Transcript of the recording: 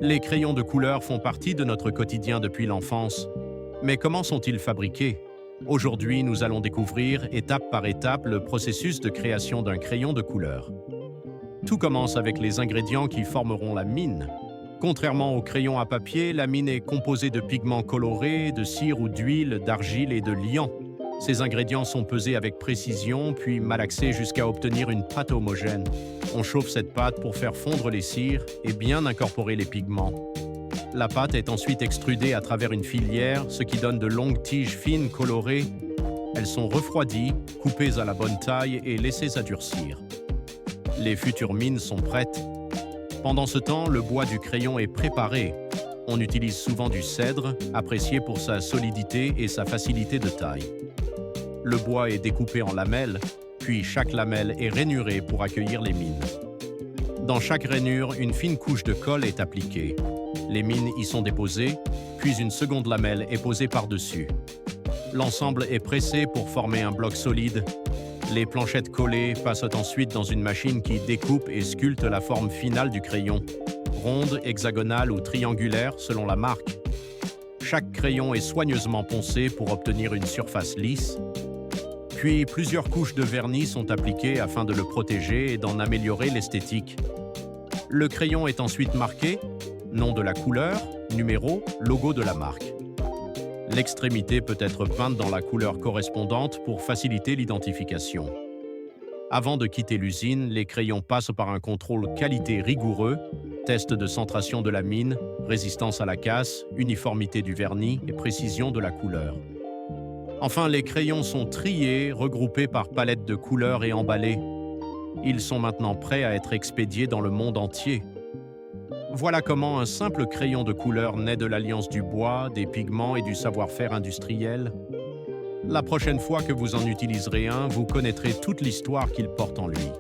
Les crayons de couleur font partie de notre quotidien depuis l'enfance. Mais comment sont-ils fabriqués? Aujourd'hui, nous allons découvrir, étape par étape, le processus de création d'un crayon de couleur. Tout commence avec les ingrédients qui formeront la mine. Contrairement au crayon à papier, la mine est composée de pigments colorés, de cire ou d'huile, d'argile et de liant. Ces ingrédients sont pesés avec précision, puis malaxés jusqu'à obtenir une pâte homogène. On chauffe cette pâte pour faire fondre les cires et bien incorporer les pigments. La pâte est ensuite extrudée à travers une filière, ce qui donne de longues tiges fines colorées. Elles sont refroidies, coupées à la bonne taille et laissées adoucir. Les futures mines sont prêtes. Pendant ce temps, le bois du crayon est préparé. On utilise souvent du cèdre, apprécié pour sa solidité et sa facilité de taille. Le bois est découpé en lamelles, puis chaque lamelle est rainurée pour accueillir les mines. Dans chaque rainure, une fine couche de colle est appliquée. Les mines y sont déposées, puis une seconde lamelle est posée par-dessus. L'ensemble est pressé pour former un bloc solide. Les planchettes collées passent ensuite dans une machine qui découpe et sculpte la forme finale du crayon, ronde, hexagonale ou triangulaire selon la marque. Chaque crayon est soigneusement poncé pour obtenir une surface lisse. Puis plusieurs couches de vernis sont appliquées afin de le protéger et d'en améliorer l'esthétique. Le crayon est ensuite marqué, nom de la couleur, numéro, logo de la marque. L'extrémité peut être peinte dans la couleur correspondante pour faciliter l'identification. Avant de quitter l'usine, les crayons passent par un contrôle qualité rigoureux, test de centration de la mine, résistance à la casse, uniformité du vernis et précision de la couleur. Enfin, les crayons sont triés, regroupés par palettes de couleurs et emballés. Ils sont maintenant prêts à être expédiés dans le monde entier. Voilà comment un simple crayon de couleur naît de l'alliance du bois, des pigments et du savoir-faire industriel. La prochaine fois que vous en utiliserez un, vous connaîtrez toute l'histoire qu'il porte en lui.